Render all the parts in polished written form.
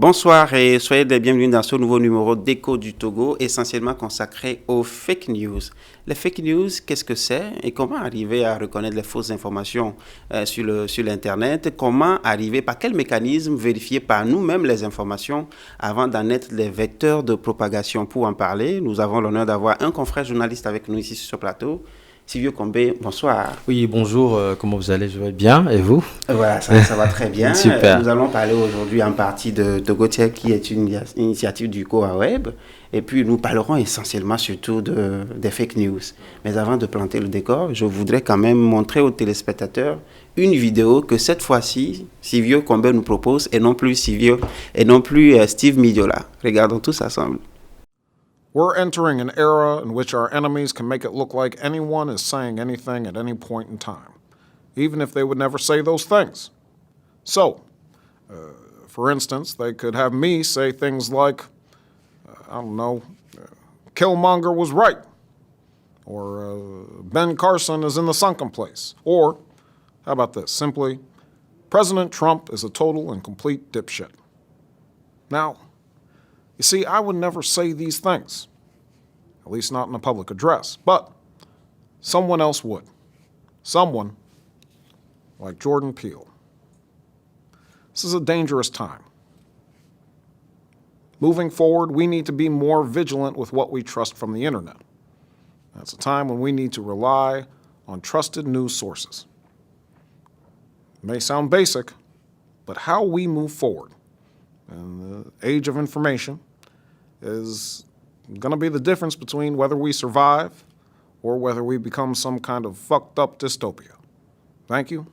Bonsoir et soyez les bienvenus dans ce nouveau numéro d'Écho du Togo, essentiellement consacré aux fake news. Les fake news, qu'est-ce que c'est et comment arriver à reconnaître les fausses informations sur l'Internet? Comment arriver, par quel mécanisme vérifier par nous-mêmes les informations avant d'en être les vecteurs de propagation? Pour en parler, nous avons l'honneur d'avoir un confrère journaliste avec nous ici sur ce plateau. Silvio Combé, bonsoir. Oui, bonjour, comment vous allez? Je vais bien, et vous? Voilà, ça va très bien. Super. Nous allons parler aujourd'hui en partie de Togotiel, qui est une initiative du COAWeb. Et puis, nous parlerons essentiellement surtout des fake news. Mais avant de planter le décor, je voudrais quand même montrer aux téléspectateurs une vidéo que cette fois-ci, Silvio Combé nous propose, et non plus Steve Midiola. Regardons tous ensemble. We're entering an era in which our enemies can make it look like anyone is saying anything at any point in time, even if they would never say those things. So, for instance, they could have me say things like, Killmonger was right, or Ben Carson is in the sunken place, or, how about this, simply, President Trump is a total and complete dipshit. Now, you see, I would never say these things, at least not in a public address, but someone else would. Someone like Jordan Peele. This is a dangerous time. Moving forward, we need to be more vigilant with what we trust from the internet. That's a time when we need to rely on trusted news sources. It may sound basic, but how we move forward in the age of information is going to be the difference between whether we survive or whether we become some kind of fucked up dystopia. Thank you.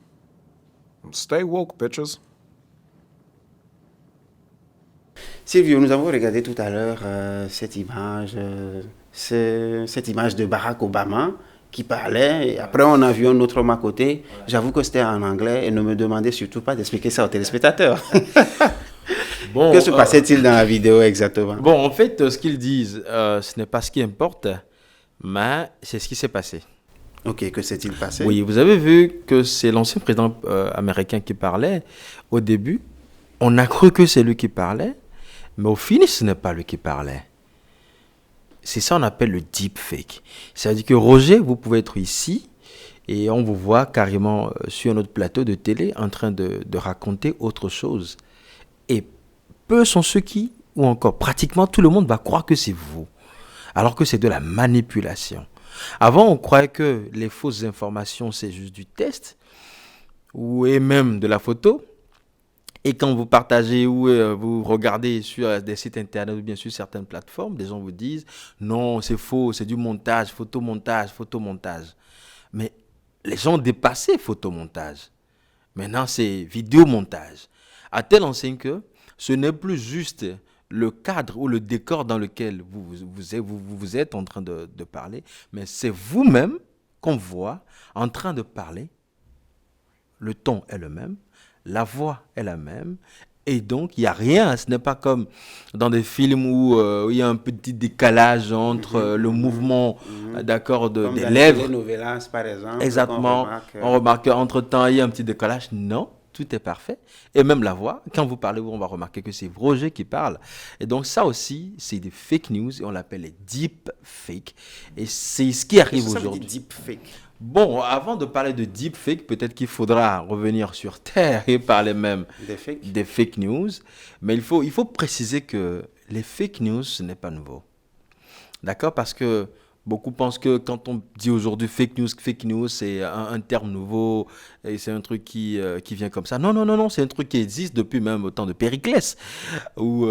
And stay woke, bitches. Silvio, nous avons regardé tout à l'heure cette image de Barack Obama qui parlait, et après on a vu un autre homme à côté. J'avoue que c'était en anglais et ne me demandez surtout pas d'expliquer ça aux téléspectateurs. Bon, que se passait-il dans la vidéo exactement? Bon, en fait, ce qu'ils disent, ce n'est pas ce qui importe, mais c'est ce qui s'est passé. Ok, que s'est-il passé? Oui, vous avez vu que c'est l'ancien président américain qui parlait. Au début, on a cru que c'est lui qui parlait, mais au final, ce n'est pas lui qui parlait. C'est ça qu'on appelle le deepfake. C'est-à-dire que Roger, vous pouvez être ici et on vous voit carrément sur notre plateau de télé en train de raconter autre chose. Et peu sont ceux qui, ou encore pratiquement tout le monde va croire que c'est vous, alors que c'est de la manipulation. Avant, on croyait que les fausses informations, c'est juste du test, et même de la photo. Et quand vous partagez ou vous regardez sur des sites internet ou bien sur certaines plateformes, des gens vous disent « Non, c'est faux, c'est du montage, photomontage, photomontage. » Mais les gens ont dépassé photomontage. Maintenant, c'est vidéomontage. À telle enseigne que ce n'est plus juste le cadre ou le décor dans lequel vous êtes en train de parler, mais c'est vous-même qu'on voit en train de parler. Le ton est le même, la voix est la même, et donc il n'y a rien. Ce n'est pas comme dans des films où il y a un petit décalage entre le mouvement d'accord, des lèvres. Comme dans les telenovelas, par exemple. Exactement. On remarque qu'entre-temps, il y a un petit décalage. Non. Tout est parfait. Et même la voix, quand vous parlez, on va remarquer que c'est Roger qui parle. Et donc ça aussi, c'est des fake news et on l'appelle les deep fake. Et c'est ce qui arrive aujourd'hui. Deep fake. Bon, avant de parler de deep fake, peut-être qu'il faudra revenir sur Terre et parler même des fake news. Mais il faut préciser que les fake news, ce n'est pas nouveau. D'accord? Parce que beaucoup pensent que quand on dit aujourd'hui fake news, c'est un terme nouveau et c'est un truc qui vient comme ça. Non, c'est un truc qui existe depuis même au temps de Périclès. Ou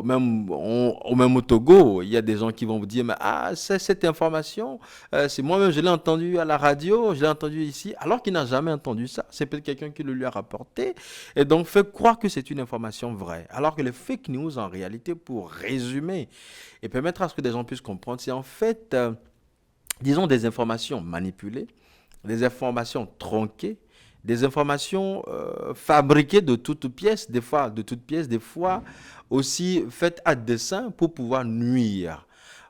même au Togo, il y a des gens qui vont vous dire mais c'est cette information, c'est moi-même, je l'ai entendu à la radio, je l'ai entendu ici, alors qu'il n'a jamais entendu ça. C'est peut-être quelqu'un qui le lui a rapporté et donc fait croire que c'est une information vraie. Alors que les fake news, en réalité, pour résumer et permettre à ce que des gens puissent comprendre, c'est en fait, disons, des informations manipulées, des informations tronquées, des informations fabriquées de toutes pièces, des fois aussi faites à dessein pour pouvoir nuire.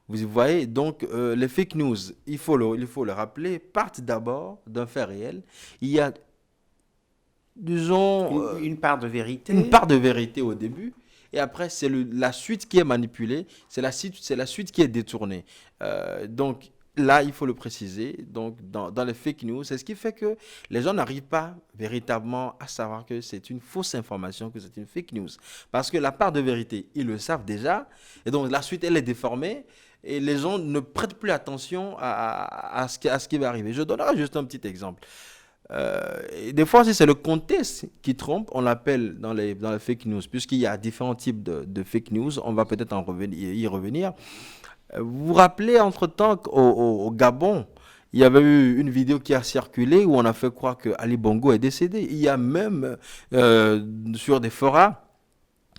Vous voyez, donc les fake news, il faut le rappeler, partent d'abord d'un fait réel. Il y a, disons, une part de vérité. Une part de vérité au début. et après, c'est la suite qui est manipulée, c'est la suite qui est détournée. Donc, là, il faut le préciser. Donc, dans les fake news, c'est ce qui fait que les gens n'arrivent pas véritablement à savoir que c'est une fausse information, que c'est une fake news. Parce que la part de vérité, ils le savent déjà. Et donc, la suite, elle est déformée. Et les gens ne prêtent plus attention à ce qui va arriver. Je donnerai juste un petit exemple. Et des fois, si c'est le contexte qui trompe, on l'appelle dans les fake news. Puisqu'il y a différents types de fake news, on va peut-être y revenir. Vous vous rappelez, entre-temps, au Gabon, il y avait eu une vidéo qui a circulé où on a fait croire que Ali Bongo est décédé. Il y a même sur des forums,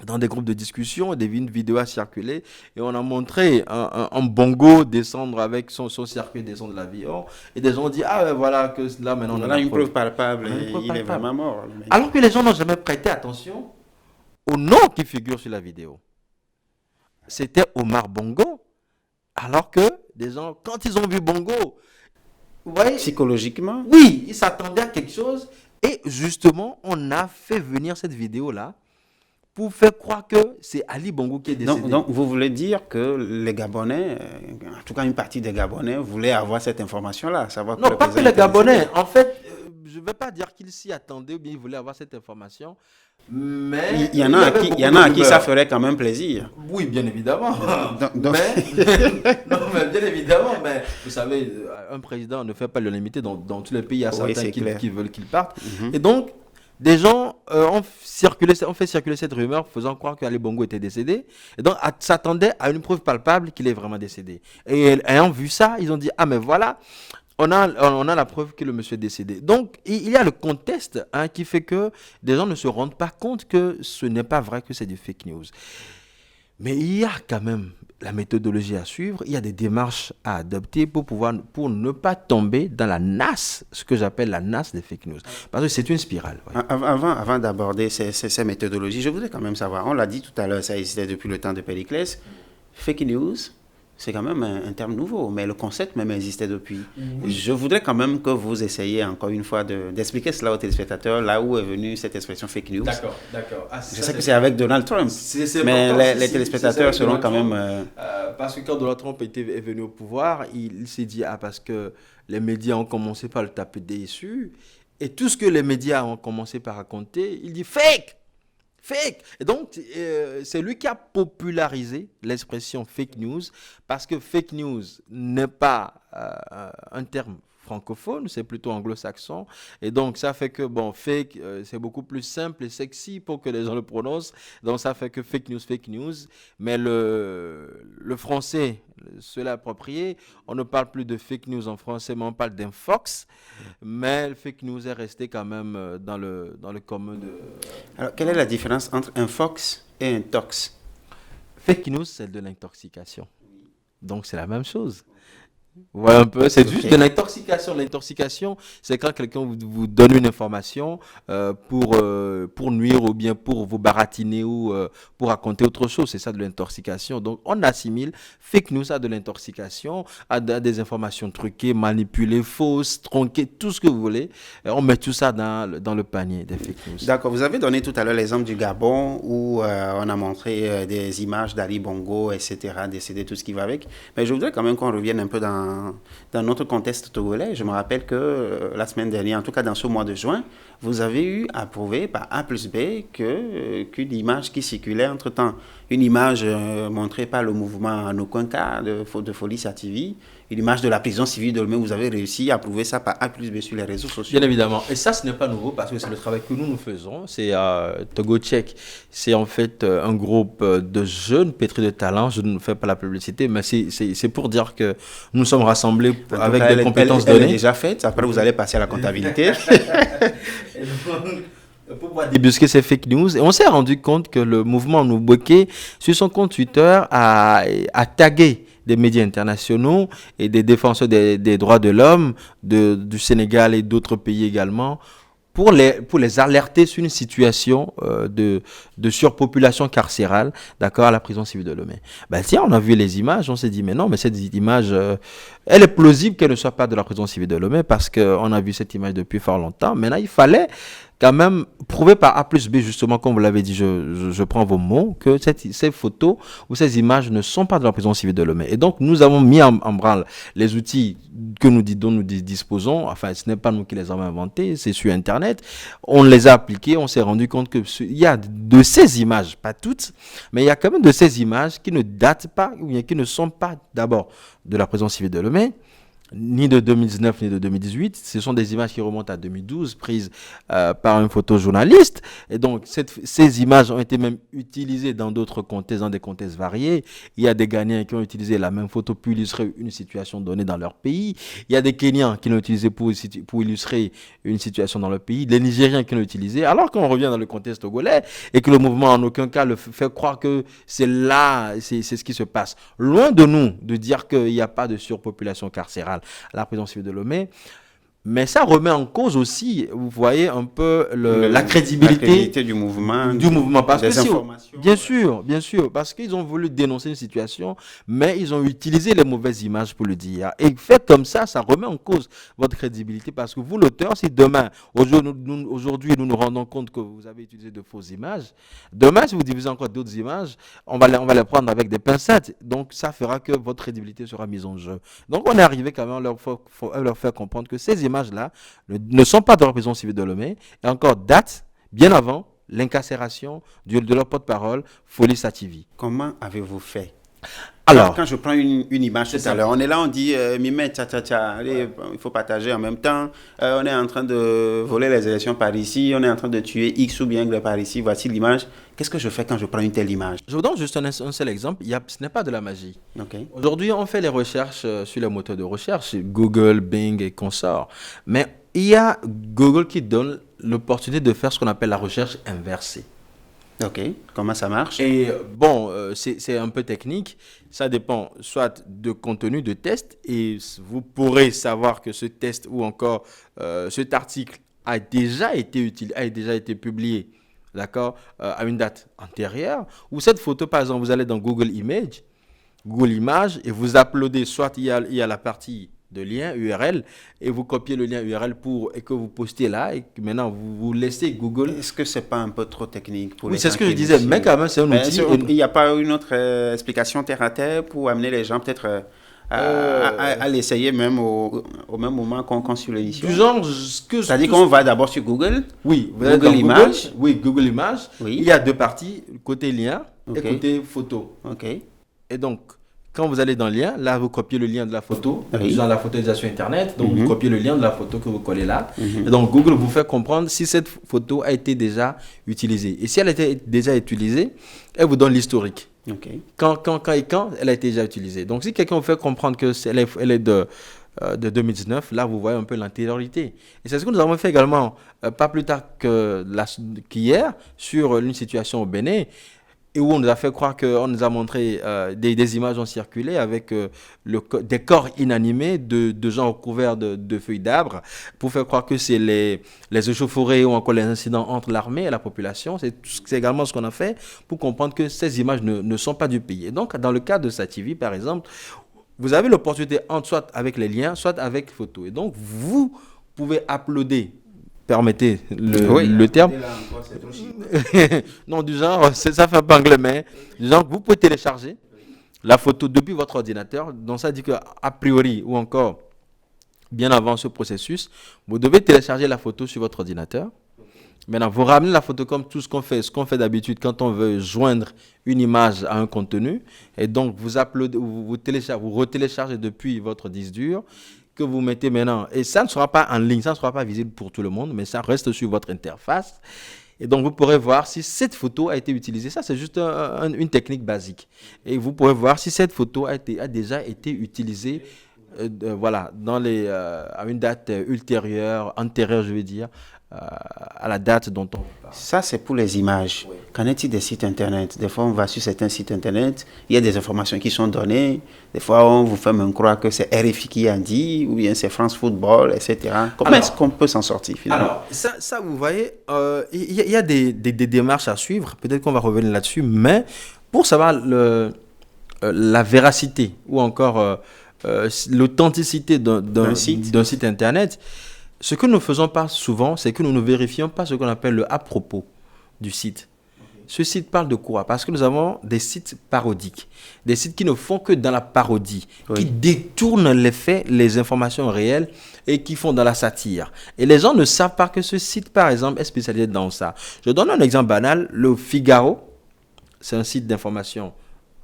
dans des groupes de discussion, une vidéo a circulé et on a montré un Bongo descendre avec son circuit, descendre de l'avion. Et des gens ont dit, ah ben voilà, que là maintenant on a une preuve palpable et il est vraiment mort. Alors que les gens n'ont jamais prêté attention au nom qui figure sur la vidéo. C'était Omar Bongo. Alors que des gens, quand ils ont vu Bongo, vous voyez, psychologiquement, oui, ils s'attendaient à quelque chose. Et justement, on a fait venir cette vidéo-là pour faire croire que c'est Ali Bongo qui est décédé. Donc vous voulez dire que les Gabonais, en tout cas une partie des Gabonais, voulaient avoir cette information-là, savoir que non, pas que les Gabonais. En fait, je ne vais pas dire qu'ils s'y attendaient ou bien ils voulaient avoir cette information. Mais il y en a à qui ça ferait quand même plaisir. Oui, bien évidemment. Mais bien évidemment, mais vous savez, un président ne fait pas l'unanimité dans tous les pays. Il y a certains qui veulent qu'il parte. Mm-hmm. Et donc, des gens ont fait circuler cette rumeur faisant croire qu'Ali Bongo était décédé. Et donc, s'attendaient à une preuve palpable qu'il est vraiment décédé. Et ayant vu ça, ils ont dit, ah mais voilà, on a la preuve que le monsieur est décédé. Donc, il y a le contexte qui fait que des gens ne se rendent pas compte que ce n'est pas vrai, que c'est du fake news. Mais il y a quand même la méthodologie à suivre, il y a des démarches à adopter pour ne pas tomber dans la nasse, ce que j'appelle la nasse des fake news. Parce que c'est une spirale. Ouais. Avant d'aborder ces méthodologies, je voudrais quand même savoir, on l'a dit tout à l'heure, ça existait depuis le temps de Périclès, fake news, c'est quand même un terme nouveau, mais le concept même existait depuis. Mm-hmm. Je voudrais quand même que vous essayiez encore une fois d'expliquer cela aux téléspectateurs, là où est venue cette expression fake news. D'accord. Je sais que c'est avec Donald Trump, mais les téléspectateurs seront quand même... Parce que quand Donald Trump est venu au pouvoir, il s'est dit, parce que les médias ont commencé par le taper dessus, et tout ce que les médias ont commencé par raconter, il dit fake. Et donc, c'est lui qui a popularisé l'expression fake news, parce que fake news n'est pas un terme francophone, c'est plutôt anglo-saxon. Et donc, ça fait que, fake, c'est beaucoup plus simple et sexy pour que les gens le prononcent. Donc, ça fait que fake news. Mais le français, cela approprié, on ne parle plus de fake news en français, mais on parle d'infox. Mais le fake news est resté quand même dans le commun de... Alors, quelle est la différence entre un fox et un tox? Fake news, c'est de l'intoxication. Donc, c'est la même chose. Ouais, un peu. C'est juste de l'intoxication. L'intoxication, c'est quand quelqu'un vous donne une information pour nuire ou bien pour vous baratiner ou pour raconter autre chose. C'est ça de l'intoxication. Donc, on assimile fake news à de l'intoxication, à des informations truquées, manipulées, fausses, tronquées, tout ce que vous voulez. On met tout ça dans le panier des fake news. D'accord. Vous avez donné tout à l'heure l'exemple du Gabon où on a montré des images d'Ali Bongo, etc., décédé, tout ce qui va avec. Mais je voudrais quand même qu'on revienne un peu dans notre contexte togolais. Je me rappelle que la semaine dernière, en tout cas dans ce mois de juin, vous avez eu approuvé par A plus B qu'une image qui circulait entre-temps, une image montrée par le mouvement en aucun cas de Folie TV, une image de la prison civile de Lomé. Vous avez réussi à approuver ça par A plus B sur les réseaux sociaux. Bien évidemment. Et ça, ce n'est pas nouveau parce que c'est le travail que nous faisons. C'est Togo Tchèque. C'est en fait un groupe de jeunes pétris de talent. Je ne fais pas la publicité, mais c'est pour dire que nous sommes rassemblés avec des compétences données. Elle est déjà faite. Après, vous allez passer à la comptabilité. Pour pouvoir débusquer ces fake news. Et on s'est rendu compte que le mouvement Nuboké, sur son compte Twitter, a tagué des médias internationaux et des défenseurs des droits de l'homme du Sénégal et d'autres pays également pour les alerter sur une situation de surpopulation carcérale, d'accord, à la prison civile de Lomé. Tiens, on a vu les images, on s'est dit, mais non, mais cette image, elle est plausible qu'elle ne soit pas de la prison civile de Lomé parce qu'on a vu cette image depuis fort longtemps. Maintenant, il fallait quand même prouver par A plus B, justement, comme vous l'avez dit, je prends vos mots, que ces photos ou ces images ne sont pas de la prison civile de Lomé. Et donc, nous avons mis en branle les outils dont nous disposons. Enfin, ce n'est pas nous qui les avons inventés, c'est sur Internet. On les a appliqués, on s'est rendu compte qu'il y a de ces images, pas toutes, mais il y a quand même de ces images qui ne datent pas, ou bien qui ne sont pas d'abord de la prison civile de Lomé, ni de 2019 ni de 2018. Ce sont des images qui remontent à 2012, prises par un photojournaliste. Et donc, ces images ont été même utilisées dans d'autres contextes, dans des contextes variés. Il y a des Ghanéens qui ont utilisé la même photo pour illustrer une situation donnée dans leur pays. Il y a des Kenyans qui l'ont utilisé pour illustrer une situation dans leur pays. Les Nigériens qui l'ont utilisé. Alors qu'on revient dans le contexte togolais et que le mouvement en aucun cas le fait croire que c'est là, c'est ce qui se passe. Loin de nous de dire qu'il n'y a pas de surpopulation carcérale à la prison civile de Lomé, mais ça remet en cause aussi, vous voyez, un peu la crédibilité du mouvement, parce des que informations. bien sûr, parce qu'ils ont voulu dénoncer une situation, mais ils ont utilisé les mauvaises images pour le dire. Et fait comme ça remet en cause votre crédibilité, parce que vous, l'auteur, si demain, aujourd'hui, nous nous rendons compte que vous avez utilisé de fausses images, demain, si vous diffusez encore d'autres images, on va les prendre avec des pincettes. Donc, ça fera que votre crédibilité sera mise en jeu. Donc, on est arrivé quand même à leur faire comprendre que ces images-là ne sont pas de la prison civile de Lomé et encore datent bien avant l'incarcération de leur porte-parole, Folie Sativi. Comment avez-vous fait? Alors, quand je prends une image tout à l'heure, on est là, on dit Mimé, allez, il faut partager en même temps. On est en train de voler les élections par ici, on est en train de tuer X ou bien Y par ici. Voici l'image. Qu'est-ce que je fais quand je prends une telle image? Je vous donne juste un seul exemple. Ce n'est pas de la magie. Okay. Aujourd'hui, on fait les recherches sur les moteurs de recherche, Google, Bing et consorts. Mais il y a Google qui donne l'opportunité de faire ce qu'on appelle la recherche inversée. Ok, comment ça marche? Et bon, c'est un peu technique. Ça dépend soit de contenu de test, et vous pourrez savoir que ce test ou encore cet article a déjà été publié, d'accord, à une date antérieure. Ou cette photo, par exemple, vous allez dans Google Images, et vous uploadez, soit il y a la partie de lien URL et vous copiez le lien URL et que vous postez là et que maintenant vous laissez Google. Est-ce que c'est pas un peu trop technique pour Oui, c'est ce que je disais, mais quand même c'est un outil. Il n'y a pas une autre explication terre à terre pour amener les gens peut-être à l'essayer même au même moment qu'on suit l'édition? Du genre, c'est-à-dire qu'on va d'abord sur Google. Oui, Google Images. Oui, Google Images. Oui. Il y a deux parties, côté lien et côté photo. Ok. Et donc, quand vous allez dans le lien, là, vous copiez le lien de la photo, oui, dans la photorisation Internet, donc vous copiez le lien de la photo que vous collez là. Et donc, Google vous fait comprendre si cette photo a été déjà utilisée. Et si elle a été déjà utilisée, elle vous donne l'historique. Okay. Quand elle a été déjà utilisée. Donc, si quelqu'un vous fait comprendre qu'elle est de 2019, là, vous voyez un peu l'antériorité. Et c'est ce que nous avons fait également, pas plus tard qu'hier, sur une situation au Bénin, et où on nous a fait croire qu'on nous a montré des images ont circulé avec des corps inanimés de gens recouverts de feuilles d'arbres pour faire croire que c'est les échauffourées ou encore les incidents entre l'armée et la population. C'est également ce qu'on a fait pour comprendre que ces images ne sont pas du pays. Et donc, dans le cas de Sativi, par exemple, vous avez l'opportunité soit avec les liens, soit avec photos. Et donc, vous pouvez uploader, permettez le terme. Non, du genre, ça fait un peu anglais, mais du genre, vous pouvez télécharger la photo depuis votre ordinateur. Donc, ça dit qu'a priori, ou encore bien avant ce processus, vous devez télécharger la photo sur votre ordinateur. Maintenant, vous ramenez la photo comme tout ce qu'on fait d'habitude quand on veut joindre une image à un contenu. Et donc, vous retéléchargez depuis votre disque dur, que vous mettez maintenant, et ça ne sera pas en ligne, ça ne sera pas visible pour tout le monde, mais ça reste sur votre interface. Et donc, vous pourrez voir si cette photo a été utilisée. Ça, c'est juste une technique basique. Et vous pourrez voir si cette photo a déjà été utilisée voilà, à une date antérieure, je veux dire, à la date dont on parle. Ça, c'est pour les images. Oui. Qu'en est-il des sites Internet? Des fois, on va sur certains sites Internet, il y a des informations qui sont données. Des fois, on vous fait même croire que c'est RFI qui a dit, ou bien c'est France Football, etc. Comment est-ce qu'on peut s'en sortir, finalement? Alors, ça vous voyez, il y a des démarches à suivre. Peut-être qu'on va revenir là-dessus, mais pour savoir la véracité ou encore l'authenticité d'un site Internet, Ce que nous ne faisons pas souvent, c'est que nous ne vérifions pas ce qu'on appelle le à propos du site. Ce site parle de quoi? Parce que nous avons des sites parodiques, des sites qui ne font que dans la parodie, qui détournent les faits, les informations réelles et qui font dans la satire. Et les gens ne savent pas que ce site, par exemple, est spécialisé dans ça. Je donne un exemple banal. Le Figaro, c'est un site d'information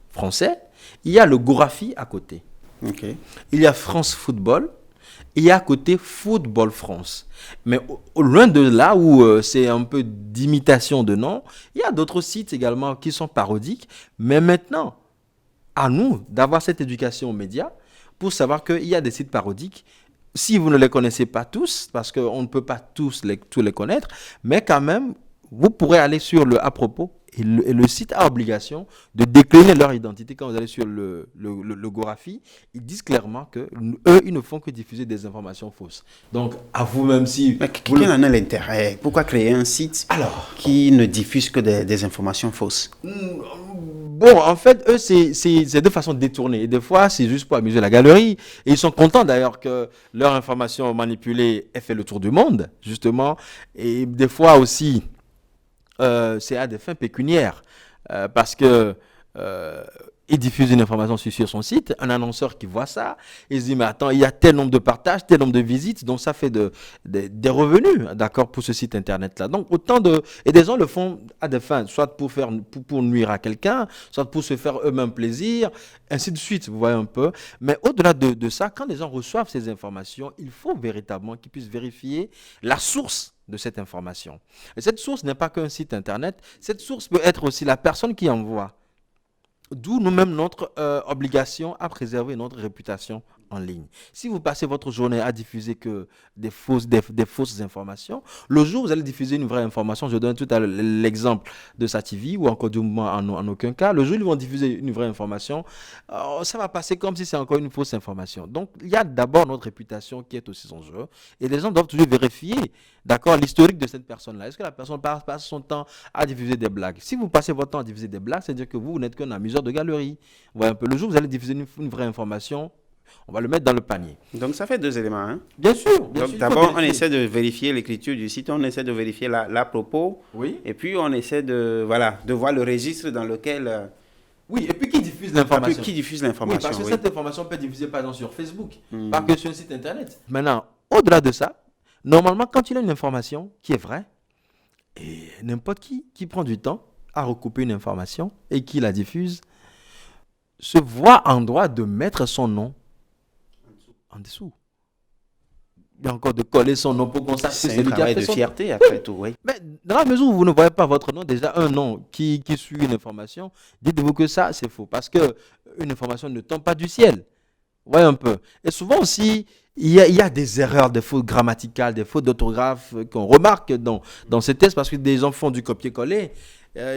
français. Il y a le Gorafi à côté. Ok. Il y a France Football. Il y a à côté Football France. Mais loin de là où c'est un peu d'imitation de nom, il y a d'autres sites également qui sont parodiques. Mais maintenant, à nous d'avoir cette éducation aux médias pour savoir qu'il y a des sites parodiques. Si vous ne les connaissez pas tous, parce qu'on ne peut pas tous les connaître, mais quand même, vous pourrez aller sur le à propos et le site a obligation de décliner leur identité. Quand vous allez sur le Gorafi, ils disent clairement que eux, ils ne font que diffuser des informations fausses. Donc, à vous-même si... Mais quel en a l'intérêt? Pourquoi créer un site qui ne diffuse que des informations fausses? Bon, en fait, eux, c'est de façon détournée. Et des fois, c'est juste pour amuser la galerie. Et ils sont contents d'ailleurs que leur information manipulée ait fait le tour du monde, justement. Et des fois aussi... c'est à des fins pécuniaires parce que il diffuse une information sur son site, un annonceur qui voit ça, il se dit mais attends, il y a tel nombre de partages, tel nombre de visites, donc ça fait des revenus, d'accord, pour ce site internet là. Donc et des gens le font à des fins, soit pour nuire à quelqu'un, soit pour se faire eux-mêmes plaisir, ainsi de suite, vous voyez un peu. Mais au-delà de ça, quand les gens reçoivent ces informations, il faut véritablement qu'ils puissent vérifier la source de cette information. Et cette source n'est pas qu'un site internet, cette source peut être aussi la personne qui envoie. D'où nous-mêmes notre obligation à préserver notre réputation en ligne. Si vous passez votre journée à diffuser que des fausses informations, le jour où vous allez diffuser une vraie information, je donne tout à l'heure l'exemple de Sativi ou encore du mouvement en aucun cas, le jour où ils vont diffuser une vraie information, ça va passer comme si c'est encore une fausse information. Donc, il y a d'abord notre réputation qui est aussi en jeu et les gens doivent toujours vérifier, d'accord, l'historique de cette personne-là. Est-ce que la personne passe son temps à diffuser des blagues? Si vous passez votre temps à diffuser des blagues, c'est-à-dire que vous n'êtes qu'un amuseur de galerie. Vous voyez un peu, le jour où vous allez diffuser une vraie information, on va le mettre dans le panier. Donc ça fait deux éléments. Hein? Bien sûr. Donc d'abord, on essaie de vérifier l'écriture du site, on essaie de vérifier la propos, oui. Et puis on essaie de voir le registre dans lequel... oui, et puis qui diffuse l'information. Qui diffuse l'information, oui, parce que cette information peut être diffusée par exemple sur Facebook, pas que sur un site internet. Maintenant, au-delà de ça, normalement, quand il y a une information qui est vraie, et n'importe qui prend du temps à recouper une information et qui la diffuse, se voit en droit de mettre son nom en dessous. Il y a encore de coller son nom pour qu'on sache que c'est un travail de fierté après tout, oui. Mais dans la mesure où vous ne voyez pas votre nom, déjà un nom qui suit une information, dites-vous que ça c'est faux parce que une information ne tombe pas du ciel. Voyez un peu. Et souvent aussi, il y a des erreurs, des fautes grammaticales, des fautes d'orthographe qu'on remarque dans ces tests parce que des gens font du copier-coller.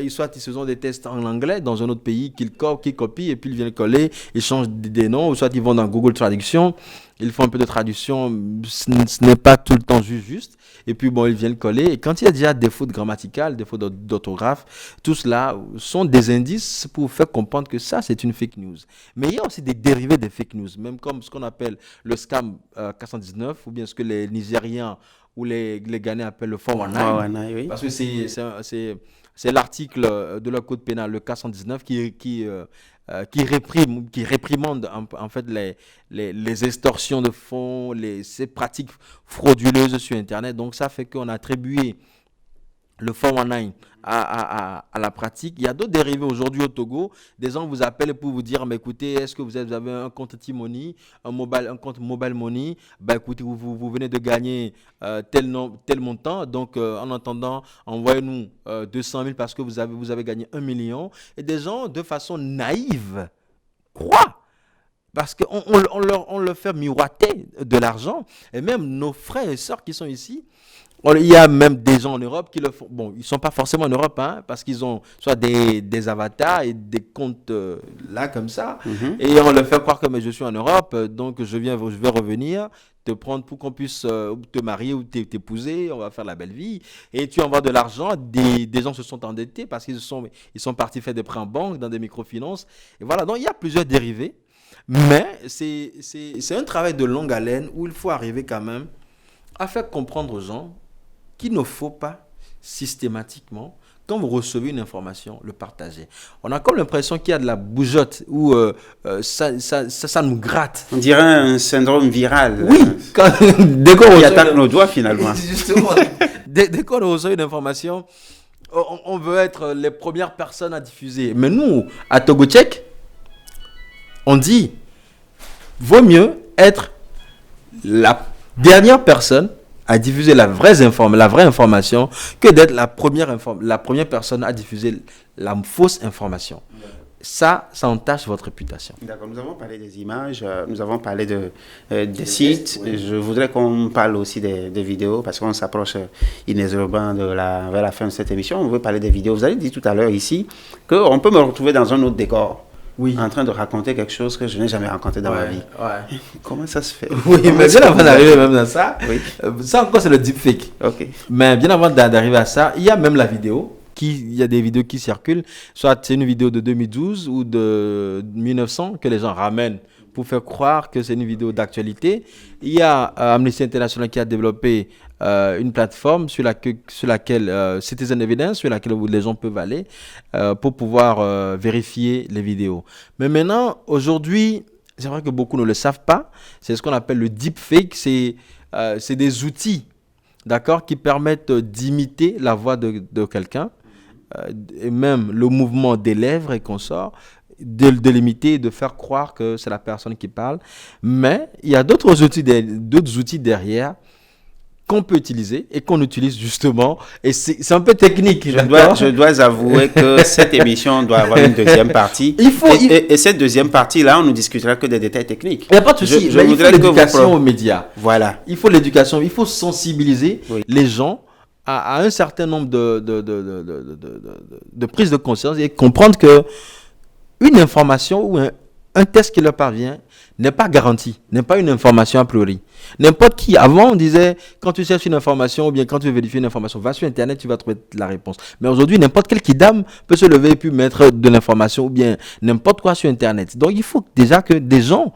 Soit ils se font des tests en anglais dans un autre pays qu'ils copient et puis ils viennent coller, ils changent des noms, ou soit ils vont dans Google Traduction, ils font un peu de traduction, ce n'est pas tout le temps juste, et puis bon, ils viennent coller, et quand il y a déjà des fautes grammaticales, des fautes d'orthographe, tout cela sont des indices pour faire comprendre que ça, c'est une fake news. Mais il y a aussi des dérivés des fake news, même comme ce qu'on appelle le scam 419, ou bien ce que les Nigérians ou les Ghanais appellent le 419, oui. parce que c'est l'article de leur code pénal, le 419, qui réprimande en fait les extorsions de fonds, ces pratiques frauduleuses sur Internet. Donc ça fait qu'on a attribué le 419 à la pratique. Il y a d'autres dérivés aujourd'hui au Togo. Des gens vous appellent pour vous dire, mais écoutez, est-ce que vous avez un compte T-Money, un compte Mobile Money? Écoutez, vous venez de gagner tel montant. Donc, en attendant, envoyez-nous 200 000 parce que vous avez gagné 1 million. Et des gens, de façon naïve, croient. Parce qu'on leur fait miroiter de l'argent. Et même nos frères et sœurs qui sont ici, il y a même des gens en Europe qui le font. Bon, ils ne sont pas forcément en Europe, hein, parce qu'ils ont soit des avatars et des comptes là comme ça. Et on leur fait croire que mais je suis en Europe, donc je vais revenir te prendre pour qu'on puisse te marier ou t'épouser, on va faire la belle vie. Et tu envoies de l'argent, des gens se sont endettés parce qu'ils sont partis faire des prêts en banque, dans des microfinances. Et voilà, donc il y a plusieurs dérivés. Mais c'est un travail de longue haleine où il faut arriver quand même à faire comprendre aux gens qu'il ne faut pas systématiquement, quand vous recevez une information, le partager. On a comme l'impression qu'il y a de la bougeotte ou ça nous gratte. On dirait un syndrome viral. Oui, dès qu'on reçoit attaque nos doigts finalement. Justement, dès qu'on reçoit une information, on veut être les premières personnes à diffuser. Mais nous, à Togo Tchèque, on dit, vaut mieux être la dernière personne à diffuser la vraie information que d'être la première personne à diffuser la fausse information. Ça entache votre réputation. D'accord, nous avons parlé des images, nous avons parlé des sites. Je voudrais qu'on parle aussi des vidéos parce qu'on s'approche inexorablement vers la fin de cette émission. On veut parler des vidéos. Vous avez dit tout à l'heure ici qu'on peut me retrouver dans un autre décor. Oui. En train de raconter quelque chose que je n'ai jamais raconté dans ma vie. Ouais. Comment ça se fait? Oui, mais bien avant d'arriver même dans ça, oui. Ça encore c'est le deepfake. Okay. Mais bien avant d'arriver à ça, il y a même la vidéo. Il y a des vidéos qui circulent, soit c'est une vidéo de 2012 ou de 1900 que les gens ramènent pour faire croire que c'est une vidéo d'actualité. Il y a Amnesty International qui a développé une plateforme sur laquelle Citizen Evidence, sur laquelle les gens peuvent aller pour pouvoir vérifier les vidéos. Mais maintenant, aujourd'hui, c'est vrai que beaucoup ne le savent pas. C'est ce qu'on appelle le deepfake. C'est des outils, d'accord, qui permettent d'imiter la voix de quelqu'un et même le mouvement des lèvres et consorts, de l'imiter, de faire croire que c'est la personne qui parle. Mais il y a d'autres outils derrière qu'on peut utiliser et qu'on utilise justement. Et c'est un peu technique. Je dois avouer que cette émission doit avoir une deuxième partie. Et cette deuxième partie-là, on ne discutera que des détails techniques. Il n'y a pas de souci. Il faut l'éducation aux médias. Voilà. Il faut l'éducation. Il faut sensibiliser les gens à un certain nombre de prises de conscience et comprendre que une information ou un test qui leur parvient n'est pas garanti, n'est pas une information a priori. N'importe qui, avant on disait, quand tu cherches une information ou bien quand tu veux vérifier une information, va sur Internet, tu vas trouver la réponse. Mais aujourd'hui, n'importe quel kidam peut se lever et puis mettre de l'information ou bien n'importe quoi sur Internet. Donc il faut déjà que des gens,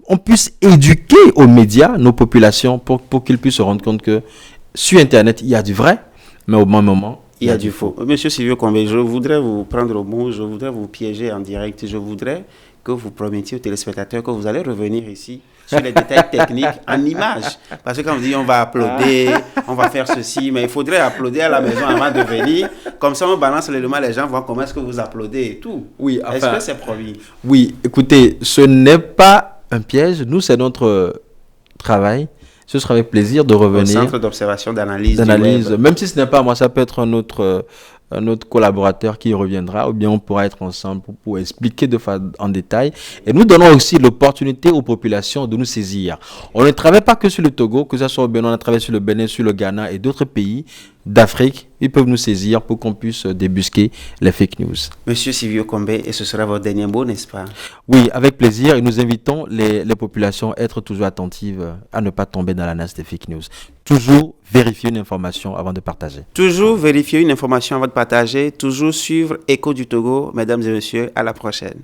on puisse éduquer aux médias nos populations pour qu'ils puissent se rendre compte que sur Internet, il y a du vrai, mais au même moment, il y a du faux. Monsieur Silvio Combé, je voudrais vous prendre au mot, je voudrais vous piéger en direct, je voudrais que vous promettiez aux téléspectateurs que vous allez revenir ici sur les détails techniques en images. Parce que quand on dit on va applaudir, on va faire ceci, mais il faudrait applaudir à la maison avant de venir. Comme ça, on balance l'élément, les gens voient comment est-ce que vous applaudez et tout. Oui, enfin, est-ce que c'est promis? Oui, écoutez, ce n'est pas un piège. Nous, c'est notre travail. Ce sera avec plaisir de revenir. Au centre d'observation d'analyse. Même si ce n'est pas moi, ça peut être un autre collaborateur qui reviendra, ou bien on pourra être ensemble pour expliquer en détail. Et nous donnons aussi l'opportunité aux populations de nous saisir. On ne travaille pas que sur le Togo, que ce soit au Bénin, on a travaillé sur le Bénin, sur le Ghana et d'autres pays d'Afrique. Ils peuvent nous saisir pour qu'on puisse débusquer les fake news. Monsieur Silvio Combé, et ce sera votre dernier mot, n'est-ce pas? Oui, avec plaisir. Et nous invitons les populations à être toujours attentives, à ne pas tomber dans la nasse des fake news. Toujours vérifier une information avant de partager. Toujours vérifier une information avant de partager. Toujours suivre Écho du Togo. Mesdames et messieurs, à la prochaine.